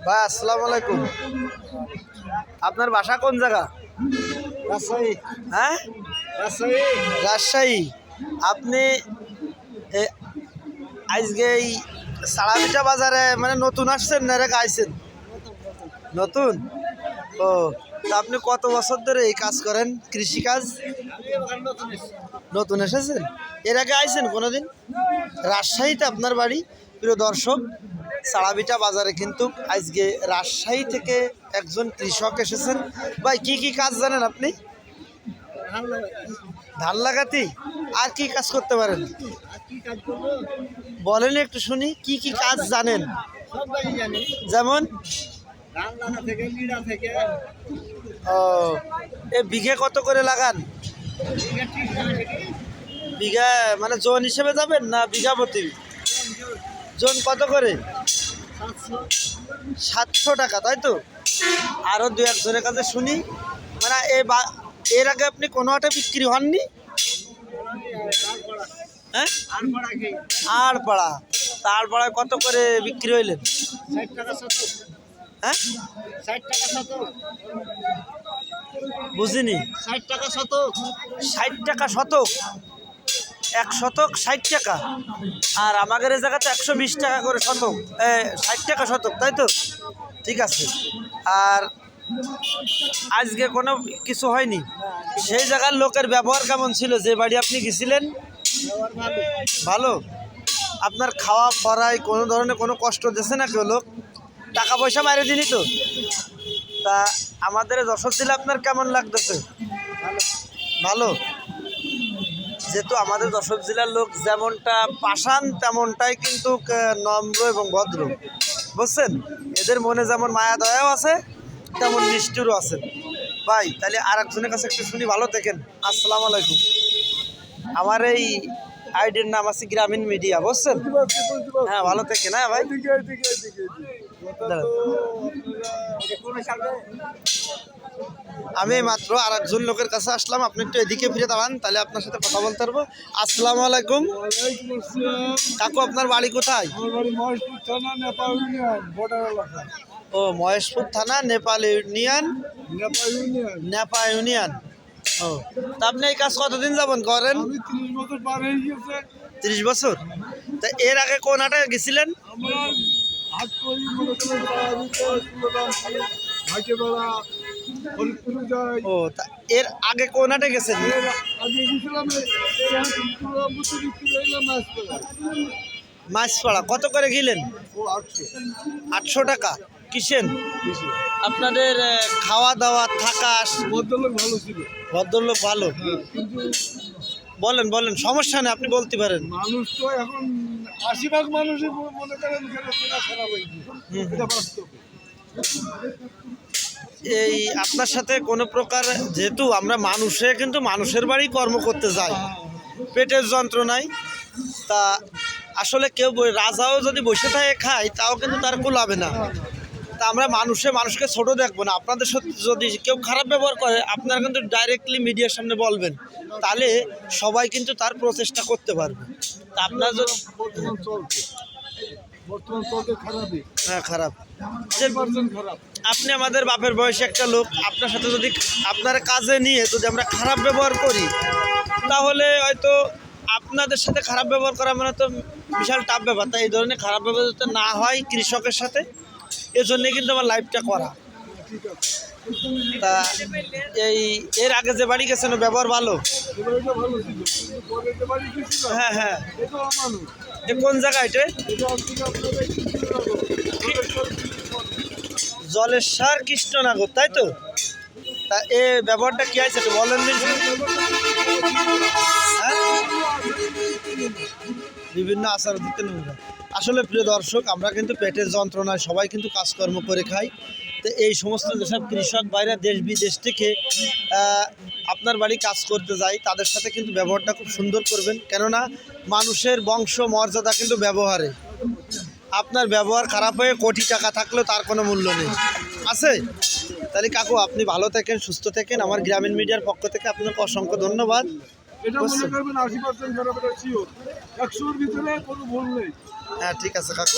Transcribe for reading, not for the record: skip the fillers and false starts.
ভাই আসসালামু আলাইকুম। আপনার বাসা কোন জায়গা? রাজশাহী। হ্যাঁ, রাজশাহী। রাজশাহী। আপনি আজকে এই সাড়াপিঠা বাজারে মানে নতুন আসছেন না রে আইছেন? নতুন। ও, তা আপনি কত বছর ধরে এই কাজ করেন, কৃষিকাজ? নতুন এসেছেন? এর আগে আইছেন কোনোদিন? রাজশাহীতে আপনার বাড়ি? প্রিয় দর্শক, সাড়াপিঠা বাজারে কিন্তু আজকে রাজশাহী থেকে একজন কৃষক এসেছেন। ভাই কি কি কাজ জানেন আপনি? ধান লাগাতি। আর কি কাজ করতে পারেন বলেন একটু শুনি, কি কি কাজ জানেন? যেমন ও, এ বিঘে কত করে লাগান? বিঘা মানে জন হিসেবে যাবেন না বিঘা প্রতি? জন কত করে? 700 টাকা, তাই তো? আরও দু একজনের কাছে শুনি, মানে এর আগে আপনি কোনো একটা বিক্রি হননি? হ্যাঁ, আড়পাড়া। তারপাড়ায় কত করে বিক্রি হইলেন? হ্যাঁ, 60 টাকা শতক। বুঝিনি। 60 টাকা শতক। 60 টাকা শতক? এক শতক 60 টাকা। আর আমাদের এই জায়গাতে 120 টাকা করে শতক, 60 টাকা শতক, তাই তো? ঠিক আছে। আর আজকে কোনো কিছু হয়নি? সেই জায়গার লোকের ব্যবহার কেমন ছিল যে বাড়ি আপনি গেছিলেন? ভালো। আপনার খাওয়া পড়ায় কোনো ধরনের কোনো কষ্ট দিয়েছে না কেউ লোক? টাকা পয়সা মারে দিনি তো? তা আমাদের যশোর জেলা আপনার কেমন লাগতেছে? ভালো। যেহেতু আমাদের যশোর জেলার লোক যেমনটা পাষাণ তেমনটাই কিন্তু নম্র এবং ভদ্র, বুঝছেন? এদের মনে যেমন মায়া দয়াও আছে তেমন নিষ্ঠুরও আছে। ভাই তাহলে আর একজনের কাছে একটু শুনি, ভালো থাকেন। আসসালামু আলাইকুম। আমার এই আইডির নাম আছে গ্রামীণ মিডিয়া, বুঝছেন? হ্যাঁ, ভালো থাকেন। হ্যাঁ ভাই, আমি মাত্র আর একজন লোকের কাছে আসলাম। আপনি একটু এদিকে ফিরে দাঁড়ান, তাহলে আপনার সাথে কথা বলতে পারবো। আসসালামু আলাইকুম। কাকু, আপনার বাড়ি কোথায়? ও, মহেশপুর থানা, নেপাল ইউনিয়ন। নেপা ইউনিয়ন। ও, তা আপনি এই কাজ কতদিন যাবন করেন? 30 বছর। তা এর আগে কোন হাটে গেছিলেন? ও, তা এর আগে কোন হাটে গেছেন? মাছপাড়া। কত করে গেলেন? 800 টাকা। কিসেন? আপনাদের খাওয়া দাওয়া থাকা? ভদ্রলোক ভালো ছিল। ভদ্রলোক ভালো। বলেন বলেন, সমস্যা নেই, আপনি বলতে পারেন। মানুষ তো এখন 80% মানুষই মনে করেন খারাপ হয়েছে, এটা বাস্তব। এই আপনার সাথে কোনো প্রকার, যেহেতু আমরা মানুষে কিন্তু মানুষের বাড়ি কর্ম করতে যাই পেটের যন্ত্রণায়, তা আসলে কেউ রাজাও যদি বসে থাকে খায় তাও কিন্তু তার কুলাবে না। তা আমরা মানুষকে ছোট দেখবো না। আপনাদের সাথে যদি কেউ খারাপ ব্যবহার করে আপনারা কিন্তু ডাইরেক্টলি মিডিয়ার সামনে বলবেন, তাহলে সবাই কিন্তু তার প্রচেষ্টা করতে পারবে। তা আপনার যদি বর্তমান চলতে খারাপই। হ্যাঁ, খারাপ। খারাপ। আপনি আমাদের বাপের বয়সী একটা লোক, আপনার সাথে যদি আপনার কাজে নিয়ে যদি আমরা খারাপ ব্যবহার করি তাহলে হয়তো আপনাদের সাথে খারাপ ব্যবহার করা মানে তো বিশাল টাফ ব্যাপার। তাই এই ধরনের খারাপ ব্যবহার যাতে না হয় কৃষকের সাথে, এজন্যই কিন্তু আমার লাইফটা করা। তা এর আগে যে বাড়ি গেছেন ব্যবহার ভালো? হ্যাঁ হ্যাঁ। এ কোন জায়গা? এটা জলেশ্বর কৃষ্ণনগর, তাই তো? তা এ ব্যবহারটা কি আছে একটু বলেন দিন। বিভিন্ন আচার দিতে নোংরা। আসলে প্রিয় দর্শক, আমরা কিন্তু পেটের যন্ত্রণায় সবাই কিন্তু কাজকর্ম করে খাই। তো এই সমস্ত যেসব কৃষক ভাইরা দেশ বিদেশ থেকে আপনার বাড়ি কাজ করতে যায় তাদের সাথে কিন্তু ব্যবহারটা খুব সুন্দর করবেন, কেননা মানুষের বংশ মর্যাদা কিন্তু ব্যবহারে। আপনার ব্যবহার খারাপ হয়ে কোটি টাকা থাকলেও তার কোনো মূল্য নেই, আছে? তাহলে কাকু, আপনি ভালো থাকেন, সুস্থ থাকেন। আমার গ্রামীণ মিডিয়ার পক্ষ থেকে আপনাকে অসংখ্য ধন্যবাদ। হ্যাঁ, ঠিক আছে কাকু।